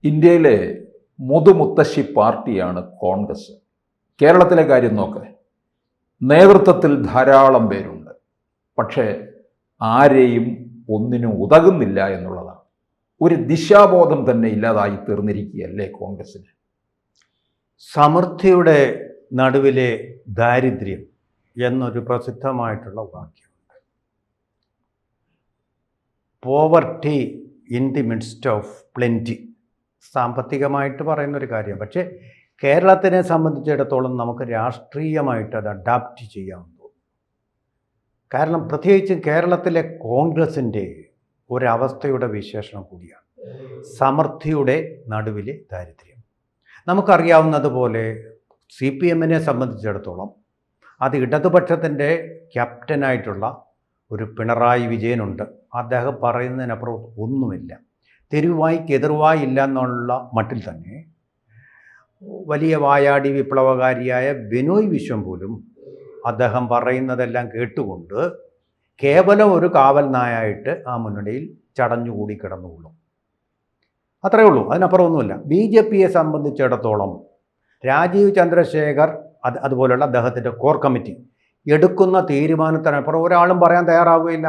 ഇന്ത്യയിലെ മുതുമുത്തശ്ശി പാർട്ടിയാണ് കോൺഗ്രസ്. കേരളത്തിലെ കാര്യം നോക്ക്. നേതൃത്വത്തിൽ ധാരാളം പേരുണ്ട്, പക്ഷേ ആരെയും ഒന്നിനും ഉതകുന്നില്ല എന്നുള്ളതാണ്. ഒരു ദിശാബോധം തന്നെ ഇല്ലാതായി തീർന്നിരിക്കുകയല്ലേ കോൺഗ്രസിന്? സമൃദ്ധിയുടെ നടുവിലെ ദാരിദ്ര്യം എന്നൊരു പ്രസിദ്ധമായിട്ടുള്ള വാക്യമുണ്ട്. Poverty in the midst of plenty, സാമ്പത്തികമായിട്ട് പറയുന്നൊരു കാര്യം. പക്ഷേ കേരളത്തിനെ സംബന്ധിച്ചിടത്തോളം നമുക്ക് രാഷ്ട്രീയമായിട്ട് അത് അഡാപ്റ്റ് ചെയ്യാമെന്ന് തോന്നുന്നു. കാരണം പ്രത്യേകിച്ച് കേരളത്തിലെ കോൺഗ്രസിൻ്റെ ഒരവസ്ഥയുടെ വിശേഷണം കൂടിയാണ് സമൃദ്ധിയുടെ നടുവിലെ ദാരിദ്ര്യം. നമുക്കറിയാവുന്നതുപോലെ CPM-നെ സംബന്ധിച്ചിടത്തോളം അത് ഇടതുപക്ഷത്തിൻ്റെ ക്യാപ്റ്റനായിട്ടുള്ള ഒരു പിണറായി വിജയനുണ്ട്. അദ്ദേഹം പറയുന്നതിനപ്പുറം ഒന്നുമില്ല. തെരുവായിക്ക് എതിർവായി ഇല്ല എന്നുള്ള മട്ടിൽ തന്നെ വലിയ വായാടി വിപ്ലവകാരിയായ ബിനോയ് വിശ്വം പോലും അദ്ദേഹം പറയുന്നതെല്ലാം കേട്ടുകൊണ്ട് കേവലം ഒരു കാവൽ നായായിട്ട് ആ മുന്നണിയിൽ ചടഞ്ഞുകൂടി കിടന്നുകൊള്ളും. അത്രയേ ഉള്ളൂ, അതിനപ്പുറം ഒന്നുമില്ല. BJP-യെ സംബന്ധിച്ചിടത്തോളം രാജീവ് ചന്ദ്രശേഖർ അതുപോലുള്ള അദ്ദേഹത്തിൻ്റെ കോർ കമ്മിറ്റി എടുക്കുന്ന തീരുമാനത്തിനപ്പുറം ഒരാളും പറയാൻ തയ്യാറാവുകയില്ല.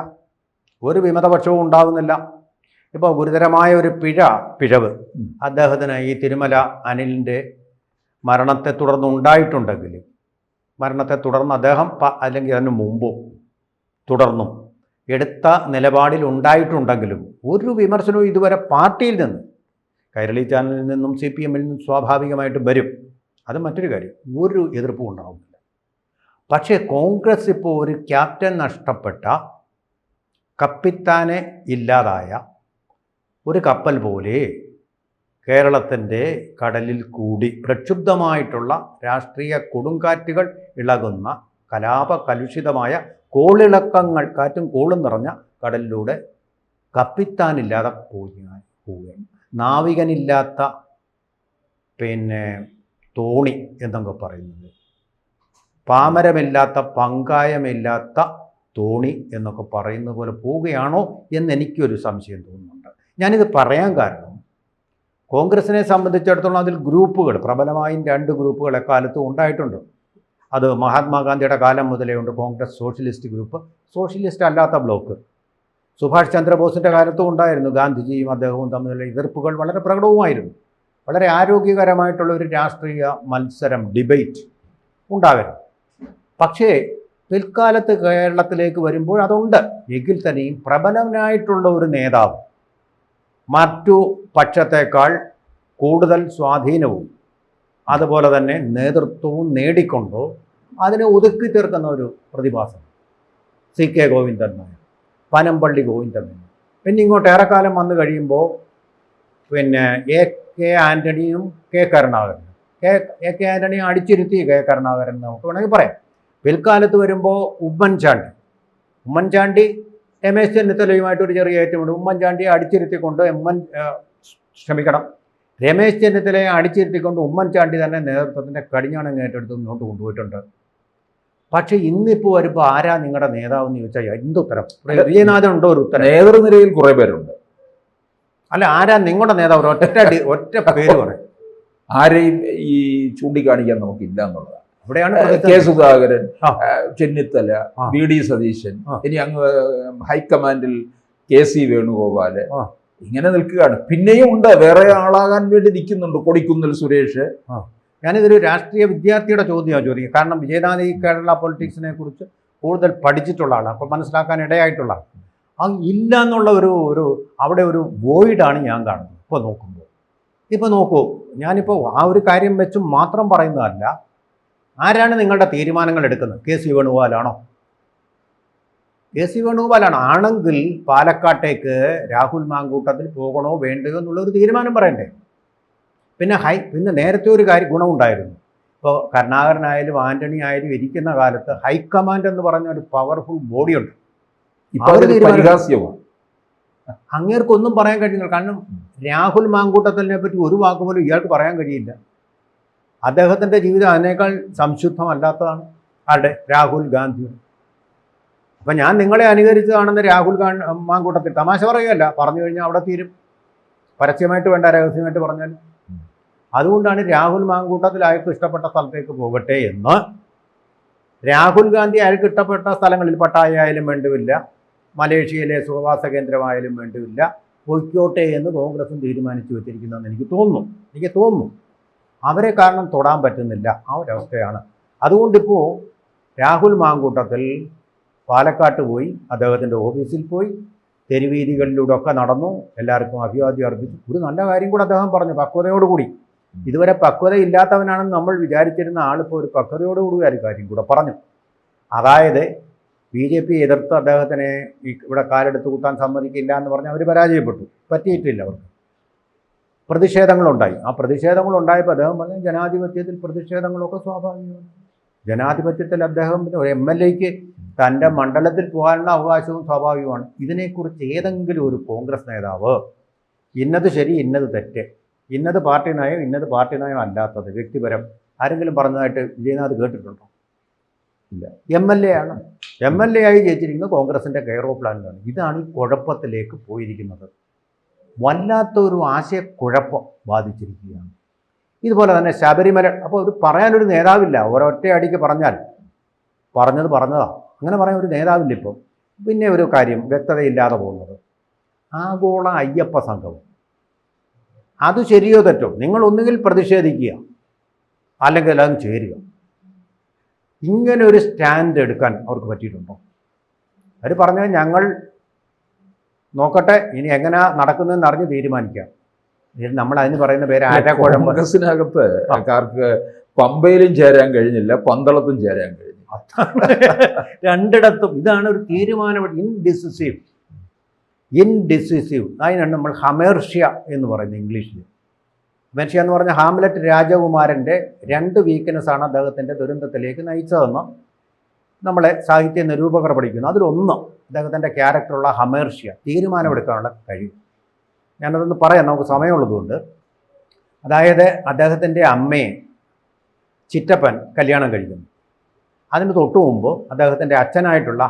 ഒരു വിമതപക്ഷവും ഉണ്ടാകുന്നില്ല. ഇപ്പോൾ ഗുരുതരമായ ഒരു പിഴവ് അദ്ദേഹത്തിന് ഈ തിരുമല അനിലിൻ്റെ മരണത്തെ തുടർന്ന് ഉണ്ടായിട്ടുണ്ടെങ്കിലും, മരണത്തെ തുടർന്ന് അദ്ദേഹം അല്ലെങ്കിൽ അതിന് മുമ്പും തുടർന്നും എടുത്ത നിലപാടിൽ ഉണ്ടായിട്ടുണ്ടെങ്കിലും ഒരു വിമർശനവും ഇതുവരെ പാർട്ടിയിൽ നിന്ന്, കൈരളി ചാനലിൽ നിന്നും CPM-ൽ നിന്നും സ്വാഭാവികമായിട്ടും വരും, അത് മറ്റൊരു കാര്യം, ഒരു എതിർപ്പും ഉണ്ടാകുന്നില്ല. പക്ഷേ കോൺഗ്രസ് ഇപ്പോൾ ഒരു ക്യാപ്റ്റൻ നഷ്ടപ്പെട്ട, കപ്പിത്താനെ ഇല്ലാതായ ഒരു കപ്പൽ പോലെ കേരളത്തിൻ്റെ കടലിൽ കൂടി പ്രക്ഷുബ്ധമായിട്ടുള്ള രാഷ്ട്രീയ കൊടുങ്കാറ്റുകൾ ഇളകുന്ന കലാപകലുഷിതമായ കോളിളക്കങ്ങൾ, കാറ്റും കോളും നിറഞ്ഞ കടലിലൂടെ കപ്പിത്താനില്ലാതെ പോവുകയാണ്. നാവികനില്ലാത്ത തോണി എന്നൊക്കെ പറയുന്നത്, പാമരമില്ലാത്ത പങ്കായമില്ലാത്ത തോണി എന്നൊക്കെ പറയുന്ന പോലെ പോവുകയാണോ എന്നെനിക്കൊരു സംശയം തോന്നുന്നുണ്ട്. ഞാനിത് പറയാൻ കാരണം കോൺഗ്രസിനെ സംബന്ധിച്ചിടത്തോളം അതിൽ ഗ്രൂപ്പുകൾ, പ്രബലമായും 2 ഗ്രൂപ്പുകൾ എക്കാലത്തും ഉണ്ടായിട്ടുണ്ട്. അത് മഹാത്മാഗാന്ധിയുടെ കാലം മുതലേ ഉണ്ട്. കോൺഗ്രസ് സോഷ്യലിസ്റ്റ് ഗ്രൂപ്പ്, സോഷ്യലിസ്റ്റ് അല്ലാത്ത ബ്ലോക്ക്. സുഭാഷ് ചന്ദ്രബോസിൻ്റെ കാലത്തും ഉണ്ടായിരുന്നു. ഗാന്ധിജിയും അദ്ദേഹവും തമ്മിലുള്ള എതിർപ്പുകൾ വളരെ പ്രകടവുമായിരുന്നു. വളരെ ആരോഗ്യകരമായിട്ടുള്ള ഒരു രാഷ്ട്രീയ മത്സരം, ഡിബേറ്റ് ഉണ്ടാകരുത്. പക്ഷേ പിൽക്കാലത്ത് കേരളത്തിലേക്ക് വരുമ്പോൾ അതുണ്ട്. എങ്കിൽ തന്നെയും പ്രബലനായിട്ടുള്ള ഒരു നേതാവ് മറ്റു പക്ഷത്തേക്കാൾ കൂടുതൽ സ്വാധീനവും അതുപോലെ തന്നെ നേതൃത്വവും നേടിക്കൊണ്ടോ അതിനെ ഒതുക്കി തീർക്കുന്ന ഒരു പ്രതിഭാസം CK ഗോവിന്ദൻ നായർ, പനമ്പള്ളി ഗോവിന്ദൻ നായർ. പിന്നെ ഇങ്ങോട്ട് ഏറെക്കാലം വന്നു കഴിയുമ്പോൾ AK ആൻ്റണിയും K കരുണാകരനും. AK ആൻ്റണിയെ അടിച്ചിരുത്തി K Karunakaran നമുക്ക് വേണമെങ്കിൽ പറയാം. പിൽക്കാലത്ത് വരുമ്പോൾ ഉമ്മൻചാണ്ടി രമേശ് ചെന്നിത്തലയുമായിട്ടൊരു ചെറിയ ഏറ്റുമുണ്ട്. ഉമ്മൻചാണ്ടിയെ അടിച്ചിരുത്തിക്കൊണ്ട് രമേശ് ചെന്നിത്തലയെ അടിച്ചിരുത്തിക്കൊണ്ട് ഉമ്മൻചാണ്ടി തന്നെ നേതൃത്വത്തിൻ്റെ കടിഞ്ഞാണം ഏറ്റെടുത്ത് മുന്നോട്ട് കൊണ്ടുപോയിട്ടുണ്ട്. പക്ഷേ ഇന്നിപ്പോൾ വരുമ്പോൾ ആരാ നിങ്ങളുടെ നേതാവ് എന്ന് ചോദിച്ചാൽ എന്തുത്തരം? വിജയനാഥൻ ഉണ്ടോ ഒരു ഉത്തരം? നേതൃനിരയിൽ കുറേ പേരുണ്ട്. അല്ല, ആരാ നിങ്ങളുടെ നേതാവ്? ഒറ്റ പേര് പറയും. ആരെയും ഈ ചൂണ്ടിക്കാണിക്കാൻ നമുക്കില്ല എന്നുള്ളതാണ്. അവിടെയാണ് K സുധാകരൻ, ചെന്നിത്തല, VD സതീശൻ, ഇനി അങ്ങ് ഹൈക്കമാൻഡിൽ KC വേണുഗോപാല്, ഇങ്ങനെ നിൽക്കുകയാണ്. പിന്നെയും ഉണ്ട്, വേറെ ആളാകാൻ വേണ്ടി നിൽക്കുന്നുണ്ട്, കൊടിക്കുന്നിൽ സുരേഷ്. ഞാനിതൊരു രാഷ്ട്രീയ വിദ്യാർത്ഥിയുടെ ചോദ്യമാണ്. കാരണം വിജയനാഥ് ഈ കേരള പൊളിറ്റിക്സിനെ കുറിച്ച് കൂടുതൽ പഠിച്ചിട്ടുള്ള ആളാണ്. അപ്പോൾ മനസ്സിലാക്കാൻ ഇടയായിട്ടുള്ള ഇല്ല എന്നുള്ള ഒരു അവിടെ ഒരു വോയിഡാണ് ഞാൻ കാണുന്നത്. ഇപ്പോൾ നോക്കൂ, ഞാനിപ്പോൾ ആ ഒരു കാര്യം വെച്ചും മാത്രം പറയുന്നതല്ല. ആരാണ് നിങ്ങളുടെ തീരുമാനങ്ങൾ എടുക്കുന്നത്? KC വേണുഗോപാലാണോ? KC വേണുഗോപാലാണ്. ആണെങ്കിൽ പാലക്കാട്ടേക്ക് രാഹുൽ മാങ്കൂട്ടത്തിൽ പോകണോ വേണ്ടയോ എന്നുള്ളൊരു തീരുമാനം പറയണ്ടേ? പിന്നെ നേരത്തെ ഒരു ഗുണമുണ്ടായിരുന്നു. ഇപ്പോൾ കരുണാകരനായാലും ആൻ്റണി ആയാലും ഇരിക്കുന്ന കാലത്ത് ഹൈക്കമാൻഡ് എന്ന് പറഞ്ഞ ഒരു പവർഫുൾ ബോഡിയുണ്ട്. അങ്ങേർക്കൊന്നും പറയാൻ കഴിയുന്നില്ല. കാരണം രാഹുൽ മാങ്കൂട്ടത്തിനെ പറ്റി ഒരു വാക്കുപോലും ഇയാൾക്ക് പറയാൻ കഴിയില്ല. അദ്ദേഹത്തിൻ്റെ ജീവിതം അതിനേക്കാൾ സംശുദ്ധമല്ലാത്തതാണ് രാഹുൽ ഗാന്ധി. അപ്പം ഞാൻ നിങ്ങളെ അനുകരിച്ചതാണെന്ന് രാഹുൽ മാങ്കൂട്ടത്തിൽ തമാശ പറയുകയല്ല, പറഞ്ഞു കഴിഞ്ഞാൽ അവിടെ തീരും. പരസ്യമായിട്ട് വേണ്ട, രഹസ്യമായിട്ട് പറഞ്ഞാൽ. അതുകൊണ്ടാണ് രാഹുൽ മാങ്കൂട്ടത്തിൽ അയാൾക്ക് ഇഷ്ടപ്പെട്ട സ്ഥലത്തേക്ക് പോകട്ടെ എന്ന്. രാഹുൽ ഗാന്ധി അയാൾക്ക് ഇഷ്ടപ്പെട്ട സ്ഥലങ്ങളിൽ പട്ടായ ആയാലും വേണ്ടുമില്ല, മലേഷ്യയിലെ സുഖവാസ കേന്ദ്രമായാലും വേണ്ടുമില്ല, പൊയ്ക്കോട്ടെ എന്ന് കോൺഗ്രസും തീരുമാനിച്ചു വെച്ചിരിക്കുന്നതെന്ന് എനിക്ക് തോന്നുന്നു. അവരെ കാരണം തൊടാൻ പറ്റുന്നില്ല, ആ ഒരവസ്ഥയാണ്. അതുകൊണ്ടിപ്പോൾ രാഹുൽ മാങ്കൂട്ടത്തിൽ പാലക്കാട്ട് പോയി, അദ്ദേഹത്തിൻ്റെ ഓഫീസിൽ പോയി, തെരുവീതികളിലൂടെ ഒക്കെ നടന്നു, എല്ലാവർക്കും അഭിവാദ്യം അർപ്പിച്ചു. ഒരു നല്ല കാര്യം കൂടെ അദ്ദേഹം പറഞ്ഞു, പക്വതയോടുകൂടി. ഇതുവരെ പക്വതയില്ലാത്തവനാണെന്ന് നമ്മൾ വിചാരിച്ചിരുന്ന ആളിപ്പോൾ ഒരു പക്വതയോടുകൂടി ഒരു കാര്യം കൂടെ പറഞ്ഞു. അതായത് BJP എതിർത്ത് അദ്ദേഹത്തിനെ ഇവിടെ കാലെടുത്ത് കുത്താൻ സമ്മതിക്കില്ല എന്ന് പറഞ്ഞ് അവർ പരാജയപ്പെട്ടു, പറ്റിയിട്ടില്ല. അവർക്ക് പ്രതിഷേധങ്ങളുണ്ടായി. ആ പ്രതിഷേധങ്ങളുണ്ടായപ്പോൾ അദ്ദേഹം പറഞ്ഞു, ജനാധിപത്യത്തിൽ പ്രതിഷേധങ്ങളൊക്കെ സ്വാഭാവികമാണ്. ജനാധിപത്യത്തിൽ അദ്ദേഹം ഒരു MLAക്ക് തൻ്റെ മണ്ഡലത്തിൽ പോകാനുള്ള അവകാശവും സ്വാഭാവികമാണ്. ഇതിനെക്കുറിച്ച് ഏതെങ്കിലും ഒരു കോൺഗ്രസ് നേതാവ് ഇന്നത് ശരി, ഇന്നത് തെറ്റ്, ഇന്നത് പാർട്ടി നയം, ഇന്നത് പാർട്ടി നയം അല്ലാത്തത്, വ്യക്തിപരം ആരെങ്കിലും പറഞ്ഞതായിട്ട് വിജയനാഥ് കേട്ടിട്ടുണ്ടോ? ഇല്ല. MLA ആണ്. MLA ആയി ജയിച്ചിരിക്കുന്നത് കോൺഗ്രസിൻ്റെ കെയർ ഓഫ് പ്ലാനിലാണ്. ഇതാണ് ഈ കുഴപ്പത്തിലേക്ക് പോയിരിക്കുന്നത്. വല്ലാത്തൊരു ആശയക്കുഴപ്പം ബാധിച്ചിരിക്കുകയാണ്. ഇതുപോലെ തന്നെ ശബരിമല, അപ്പോൾ ഇത് പറയാനൊരു നേതാവില്ല. ഒരൊറ്റ അടിക്ക് പറഞ്ഞതാ, അങ്ങനെ പറയാൻ ഒരു നേതാവില്ല ഇപ്പം. പിന്നെ ഒരു കാര്യം വ്യക്തതയില്ലാതെ പോകുന്നത്, ആഗോള അയ്യപ്പ സംഘവും. അത് ശരിയോ തെറ്റോ, നിങ്ങൾ ഒന്നുകിൽ പ്രതിഷേധിക്കുക, അല്ലെങ്കിൽ അതും ചേരുക. ഇങ്ങനെ ഒരു സ്റ്റാൻഡ് എടുക്കാൻ അവർക്ക് പറ്റിയിട്ടുണ്ടോ? അവർ പറഞ്ഞത് ഞങ്ങൾ നോക്കട്ടെ, ഇനി എങ്ങനെ നടക്കുന്നതെന്ന് അറിഞ്ഞ് തീരുമാനിക്കാം. നമ്മൾ അതിന് പറയുന്ന പേര് ആറ്റക്കുഴമ്പ്. കോൺഗ്രസിനകത്ത് ആൾക്കാർക്ക് പമ്പയിലും ചേരാൻ കഴിഞ്ഞില്ല, പന്തളത്തും ചേരാൻ കഴിഞ്ഞു. രണ്ടിടത്തും ഇതാണ് ഒരു തീരുമാനം. ഇൻഡിസിസീവ്. അതിനാണ് നമ്മൾ ഹമേർഷ്യ എന്ന് പറയുന്നത് ഇംഗ്ലീഷിൽ. ഹമേർഷ്യ എന്ന് പറഞ്ഞാൽ ഹാംലെറ്റ് രാജകുമാരൻ്റെ 2 വീക്ക്നെസ്സാണ് അദ്ദേഹത്തിൻ്റെ ദുരന്തത്തിലേക്ക് നയിച്ചതെന്ന് നമ്മളെ സാഹിത്യ നിരൂപകർ പഠിക്കുന്നു. അതിലൊന്ന് അദ്ദേഹത്തിൻ്റെ ക്യാരക്ടറുള്ള ഹമേർഷ്യ, തീരുമാനമെടുക്കാനുള്ള കഴിവ്. ഞാനതൊന്ന് പറയാം, നമുക്ക് സമയമുള്ളതുകൊണ്ട്. അതായത് അദ്ദേഹത്തിൻ്റെ അമ്മയെ ചിറ്റപ്പൻ കല്യാണം കഴിക്കുന്നു. അതിന് തൊട്ടു മുമ്പ് അദ്ദേഹത്തിൻ്റെ അച്ഛനായിട്ടുള്ള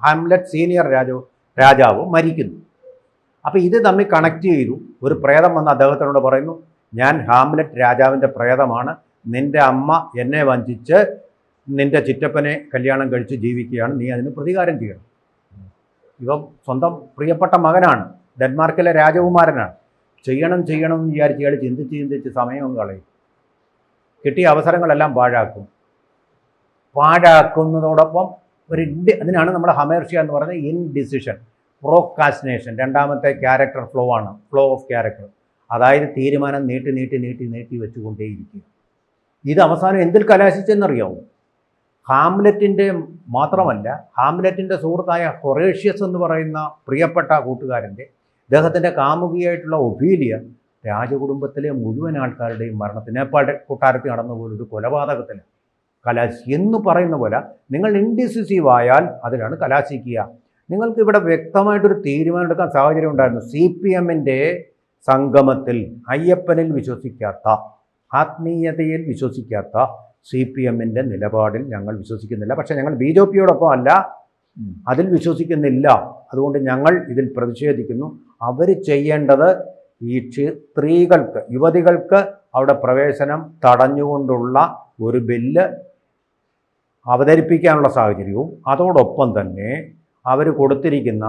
ഹാംലെറ്റ് സീനിയർ രാജാവ് മരിക്കുന്നു. അപ്പോൾ ഇത് തമ്മിൽ കണക്ട് ചെയ്തു. ഒരു പ്രേതം വന്ന് അദ്ദേഹത്തിനോട് പറയുന്നു, ഞാൻ ഹാംലെറ്റ് രാജാവിൻ്റെ പ്രേതമാണ്, നിൻ്റെ അമ്മ എന്നെ വഞ്ചിച്ച് നിൻ്റെ ചിറ്റപ്പനെ കല്യാണം കഴിച്ച് ജീവിക്കുകയാണ്, നീ അതിന് പ്രതികാരം ചെയ്യണം. ഇവൻ സ്വന്തം പ്രിയപ്പെട്ട മകനാണ്, ഡെൻമാർക്കിലെ രാജകുമാരനാണ്. ചെയ്യണം എന്ന് വിചാരിച്ച് ഇയാൾ ചിന്തിച്ച് സമയം കളയും. കിട്ടിയ അവസരങ്ങളെല്ലാം പാഴാക്കുന്നതോടൊപ്പം അതിനാണ് നമ്മുടെ ഹമേർഷ്യ എന്ന് പറയുന്നത് ഇൻഡിസിഷൻ, പ്രോക്കാസ്റ്റിനേഷൻ. രണ്ടാമത്തെ ക്യാരക്ടർ ഫ്ലോ ആണ്, ഫ്ലോ ഓഫ് ക്യാരക്ടർ. അതായത് തീരുമാനം നീട്ടി വെച്ചുകൊണ്ടേയിരിക്കുക. ഇത് അവസാനം എന്തിൽ കലാശിച്ചെന്നറിയാമോ? ഹാംലെറ്റിൻ്റെ മാത്രമല്ല, ഹാംലെറ്റിൻ്റെ സുഹൃത്തായ ഹൊറേഷ്യസ് എന്ന് പറയുന്ന പ്രിയപ്പെട്ട കൂട്ടുകാരൻ്റെ, അദ്ദേഹത്തിൻ്റെ കാമുകിയായിട്ടുള്ള ഒഫീലിയ രാജകുടുംബത്തിലെ മുഴുവൻ ആൾക്കാരുടെയും മരണത്തിന് നേപ്പാൾ കൊട്ടാരത്തിൽ നടന്ന പോലൊരു കൊലപാതകത്തിന് കലാശി എന്ന് പറയുന്ന പോലെ നിങ്ങൾ ഇൻഡിസിസീവ് ആയാൽ അതിലാണ് കലാശിക്കുക. നിങ്ങൾക്ക് ഇവിടെ വ്യക്തമായിട്ടൊരു തീരുമാനം എടുക്കാൻ സാഹചര്യം ഉണ്ടായിരുന്നു. CPMൻ്റെ സംഗമത്തിൽ അയ്യപ്പനിൽ വിശ്വസിക്കാത്ത, ആത്മീയതയിൽ വിശ്വസിക്കാത്ത CPMൻ്റെ നിലപാടിൽ ഞങ്ങൾ വിശ്വസിക്കുന്നില്ല. പക്ഷേ ഞങ്ങൾ BJPയോടൊപ്പം അല്ല, അതിൽ വിശ്വസിക്കുന്നില്ല. അതുകൊണ്ട് ഞങ്ങൾ ഇതിൽ പ്രതിഷേധിക്കുന്നു. അവർ ചെയ്യേണ്ടത് ഈ സ്ത്രീകൾക്ക്, യുവതികൾക്ക് അവിടെ പ്രവേശനം തടഞ്ഞുകൊണ്ടുള്ള ഒരു ബില്ല് അവതരിപ്പിക്കാനുള്ള സാഹചര്യവും അതോടൊപ്പം തന്നെ അവർ കൊടുത്തിരിക്കുന്ന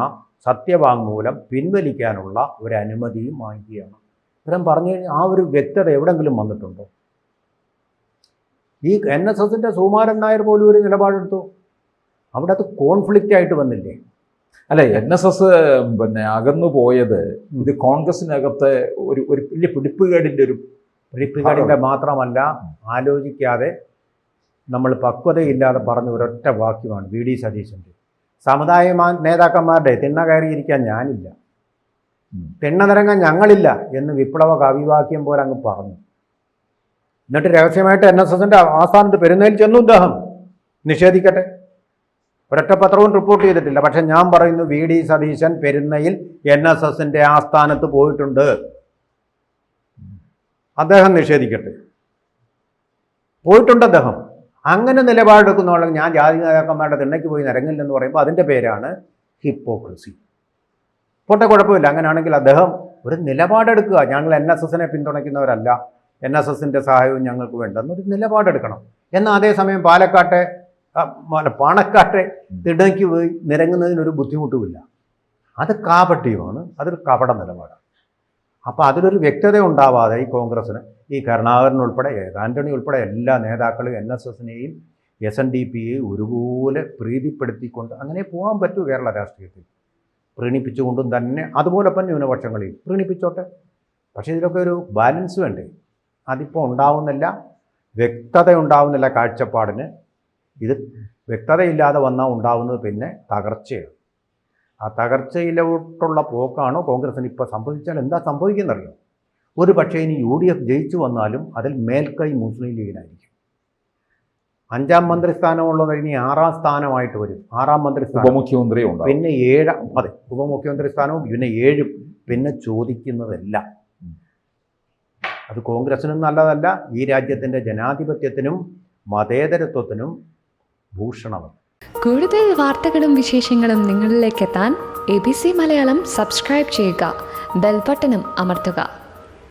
സത്യവാങ്മൂലം പിൻവലിക്കാനുള്ള ഒരു അനുമതിയും വാങ്ങിക്കുകയാണ്. ഇത്തരം പറഞ്ഞു കഴിഞ്ഞാൽ ആ ഒരു വ്യക്തത എവിടെയെങ്കിലും വന്നിട്ടുണ്ടോ? ഈ NSSൻ്റെ സുകുമാരൻ നായർ പോലും ഒരു നിലപാടെടുത്തു. അവിടെ അത് കോൺഫ്ലിക്റ്റ് ആയിട്ട് വന്നില്ലേ? അല്ല, NSS അകന്നു പോയത് ഇത് കോൺഗ്രസിനകത്ത് ഒരു വലിയ പിടിപ്പുകേടിൻ്റെ മാത്രമല്ല, ആലോചിക്കാതെ നമ്മൾ പക്വതയില്ലാതെ പറഞ്ഞ ഒരൊറ്റ വാക്യമാണ് VD സതീശൻ്റെ. സമുദായ നേതാക്കന്മാരുടെ തിണ്ണ കയറിയിരിക്കാൻ ഞാനില്ല, തിണ്ണ നിരങ്ങാൻ ഞങ്ങളില്ല എന്ന് വിപ്ലവ കവിവാക്യം പോലെ അങ്ങ് പറഞ്ഞു. എന്നിട്ട് രഹസ്യമായിട്ട് NSSൻ്റെ ആസ്ഥാനത്ത് പെരുന്നയിൽ ചെന്നു അദ്ദേഹം. നിഷേധിക്കട്ടെ, ഒരൊറ്റ പത്രവും റിപ്പോർട്ട് ചെയ്തിട്ടില്ല. പക്ഷെ ഞാൻ പറയുന്നു, VD സതീശൻ പെരുന്നയിൽ NSSൻ്റെ ആസ്ഥാനത്ത് പോയിട്ടുണ്ട്. അദ്ദേഹം നിഷേധിക്കട്ടെ, പോയിട്ടുണ്ട് അദ്ദേഹം. അങ്ങനെ നിലപാടെടുക്കുന്നവളെ ഞാൻ ജാതി നേതാക്കന്മാരുടെ തിണ്ണയ്ക്ക് പോയി നിരങ്ങില്ലെന്ന് പറയുമ്പോൾ അതിൻ്റെ പേരാണ് ഹിപ്പോക്രസി. പോട്ടെ, കുഴപ്പമില്ല. അങ്ങനെയാണെങ്കിൽ അദ്ദേഹം ഒരു നിലപാടെടുക്കുക. ഞങ്ങൾ NSSനെ പിന്തുണയ്ക്കുന്നവരല്ല, NSSൻ്റെ സഹായവും ഞങ്ങൾക്ക് വേണ്ട എന്നൊരു നിലപാടെടുക്കണം. എന്നാൽ അതേസമയം പാണക്കാട്ടെ തിടയ്ക്ക് പോയി നിരങ്ങുന്നതിനൊരു ബുദ്ധിമുട്ടുമില്ല. അത് കാപട്യമാണ്, അതൊരു കപട നിലപാടാണ്. അപ്പോൾ അതിലൊരു വ്യക്തത ഉണ്ടാവാതെ ഈ കോൺഗ്രസ്സിന്, ഈ കരുണാകരൻ ഉൾപ്പെടെ, ആന്റണി ഉൾപ്പെടെ എല്ലാ നേതാക്കളും NSSനെയും SNDPയെയും ഒരുപോലെ പ്രീതിപ്പെടുത്തിക്കൊണ്ട് അങ്ങനെ പോകാൻ പറ്റൂ കേരള രാഷ്ട്രീയത്തിൽ. പ്രീണിപ്പിച്ചുകൊണ്ടും തന്നെ അതുപോലൊപ്പം ന്യൂനപക്ഷങ്ങളിൽ പ്രീണിപ്പിച്ചോട്ടെ. പക്ഷേ ഇതിലൊക്കെ ഒരു ബാലൻസ് വേണ്ടേ? അതിപ്പോൾ ഉണ്ടാവുന്നില്ല, വ്യക്തത ഉണ്ടാവുന്നില്ല കാഴ്ചപ്പാടിന്. ഇത് വ്യക്തതയില്ലാതെ വന്നാൽ ഉണ്ടാവുന്നത് പിന്നെ തകർച്ചയാണ്. ആ തകർച്ചയിലോട്ടുള്ള പോക്കാണോ കോൺഗ്രസിന് ഇപ്പോൾ സംഭവിച്ചാൽ എന്താ സംഭവിക്കുന്നറിയോ? ഒരു പക്ഷേ ഇനി UDF ജയിച്ചു വന്നാലും അതിൽ മേൽക്കൈ മുസ്ലിം ലീഗിനായിരിക്കും. 5ാം മന്ത്രിസ്ഥാനമുള്ളത് ഇനി 6ാം സ്ഥാനമായിട്ട് വരും. 6ാം മന്ത്രിസ്ഥാനം, ഉപമുഖ്യമന്ത്രി, പിന്നെ 7, അതെ, ഉപമുഖ്യമന്ത്രി സ്ഥാനവും പിന്നെ 7, പിന്നെ ചോദിക്കുന്നതല്ല. അത് കോൺഗ്രസിനും നല്ലതല്ല, ഈ രാജ്യത്തിൻ്റെ ജനാധിപത്യത്തിനും മതേതരത്വത്തിനും ഭൂഷണമാണ്. കൂടുതൽ വാർത്തകളും വിശേഷങ്ങളും നിങ്ങളിലേക്ക് എത്താൻ ABC മലയാളം സബ്സ്ക്രൈബ് ചെയ്യുക, ബെൽ ബട്ടണും അമർത്തുക.